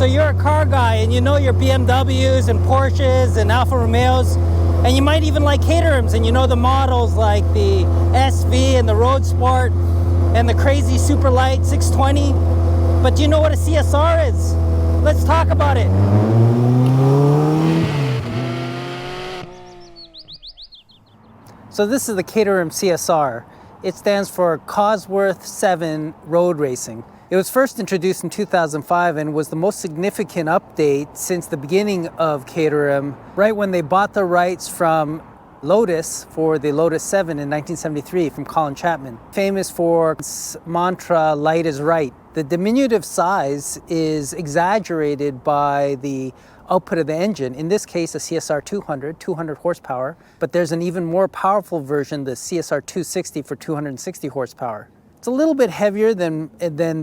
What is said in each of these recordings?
So you're a car guy and you know your BMWs and Porsches and Alfa Romeos, and you might even like Caterhams, and you know the models like the SV and the Road Sport and the crazy super light 620. But do you know what a CSR is? Let's talk about it. So this is the Caterham CSR. It stands for Caterham 7 Road Racing. It was first introduced in 2005 and was the most significant update since the beginning of Caterham, right when they bought the rights from Lotus for the Lotus 7 in 1973 from Colin Chapman. Famous for its mantra, light is right. The diminutive size is exaggerated by the output of the engine, in this case a CSR 200 horsepower, but there's an even more powerful version, the CSR 260 for 260 horsepower. It's a little bit heavier than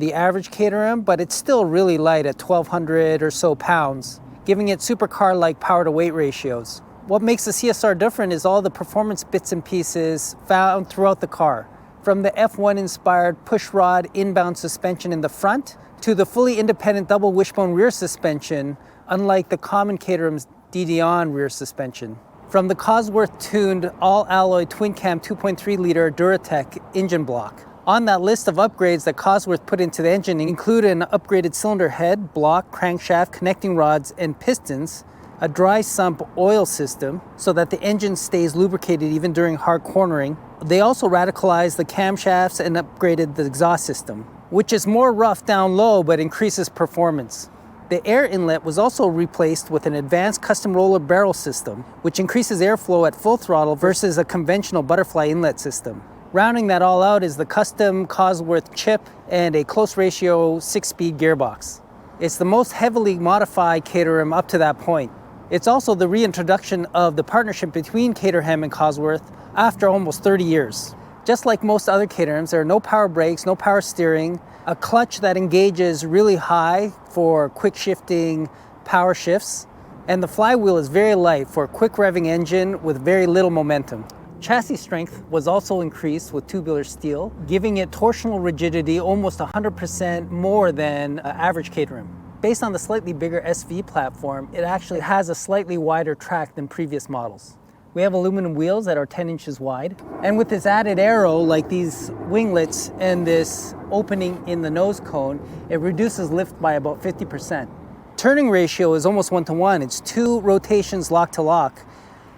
the average Caterham, but it's still really light at 1,200 or so pounds, giving it supercar-like power-to-weight ratios. What makes the CSR different is all the performance bits and pieces found throughout the car, from the F1-inspired pushrod inbound suspension in the front to the fully independent double wishbone rear suspension, unlike the common Caterham's DD-on rear suspension. From the Cosworth-tuned all-alloy twin-cam 2.3-liter Duratec engine block. On that list of upgrades that Cosworth put into the engine include an upgraded cylinder head, block, crankshaft, connecting rods, and pistons, a dry sump oil system so that the engine stays lubricated even during hard cornering. They also radicalized the camshafts and upgraded the exhaust system, which is more rough down low but increases performance. The air inlet was also replaced with an advanced custom roller barrel system, which increases airflow at full throttle versus a conventional butterfly inlet system. Rounding that all out is the custom Cosworth chip and a close ratio 6-speed gearbox. It's the most heavily modified Caterham up to that point. It's also the reintroduction of the partnership between Caterham and Cosworth after almost 30 years. Just like most other Caterhams, there are no power brakes, no power steering, a clutch that engages really high for quick shifting power shifts, and the flywheel is very light for a quick revving engine with very little momentum. Chassis strength was also increased with tubular steel, giving it torsional rigidity almost 100% more than average Caterham. Based on the slightly bigger SV platform, it actually has a slightly wider track than previous models. We have aluminum wheels that are 10 inches wide, and with this added aero, like these winglets and this opening in the nose cone, it reduces lift by about 50%. Turning ratio is almost 1-to-1. It's 2 rotations lock to lock.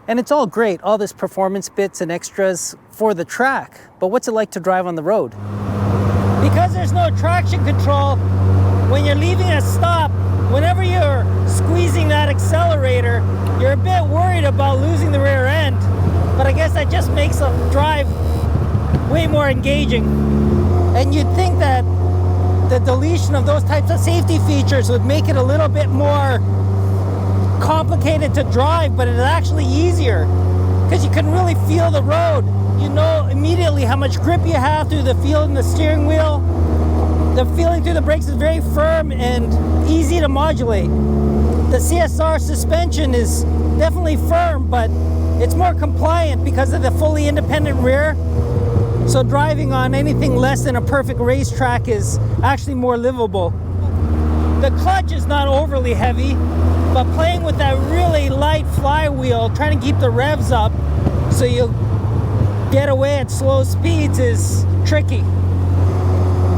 And it's all great, all this performance bits and extras for the track, but what's it like to drive on the road? Because there's no traction control, when you're leaving a stop, whenever you're squeezing that accelerator, you're a bit worried about losing the rear end, but I guess that just makes the drive way more engaging. And you'd think that the deletion of those types of safety features would make it a little bit more complicated to drive, but it's actually easier because you can really feel the road. You know immediately how much grip you have through the feel in the steering wheel. The feeling through the brakes is very firm and easy to modulate. The CSR suspension is definitely firm, but it's more compliant because of the fully independent rear. So driving on anything less than a perfect racetrack is actually more livable. The clutch is not overly heavy, but playing with that really light flywheel, trying to keep the revs up so you get away at slow speeds is tricky.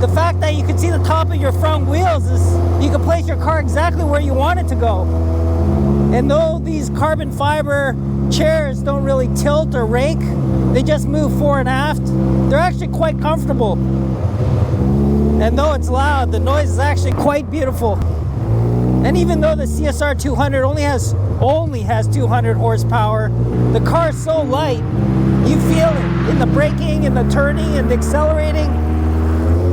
The fact that you can see the top of your front wheels is you can place your car exactly where you want it to go. And though these carbon fiber chairs don't really tilt or rake, they just move fore and aft, they're actually quite comfortable. And though it's loud, the noise is actually quite beautiful. And even though the CSR 200 only has 200 horsepower, the car is so light, you feel it in the braking and the turning and the accelerating.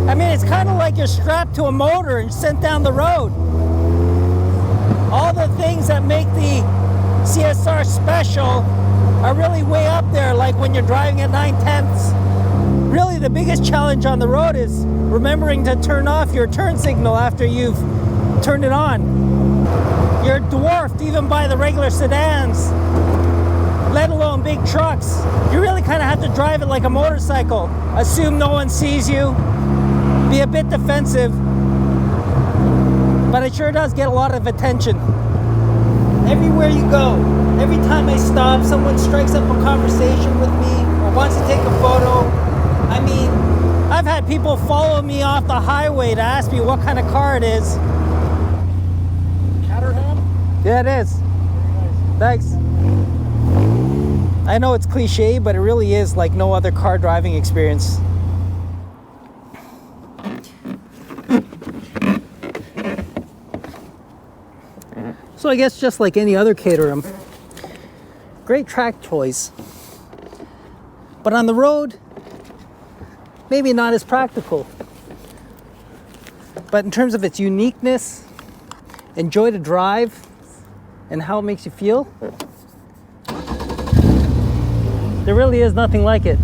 I mean, it's kind of like you're strapped to a motor and sent down the road. All the things that make the CSR special are really way up there, like when you're driving at 9/10. Really, the biggest challenge on the road is remembering to turn off your turn signal after you've turned it on. You're dwarfed even by the regular sedans, let alone big trucks. You really kind of have to drive it like a motorcycle. Assume no one sees you. Be a bit defensive. But but it sure does get a lot of attention. Everywhere you go, every time I stop, someone strikes up a conversation with me or wants to take a photo. I mean, I've had people follow me off the highway to ask me what kind of car it is. Caterham? Yeah, it is. Very nice. Thanks. I know it's cliche, but it really is like no other car driving experience. So I guess just like any other Caterham, great track choice. But on the road, maybe not as practical. But in terms of its uniqueness, enjoy to drive, and how it makes you feel, there really is nothing like it.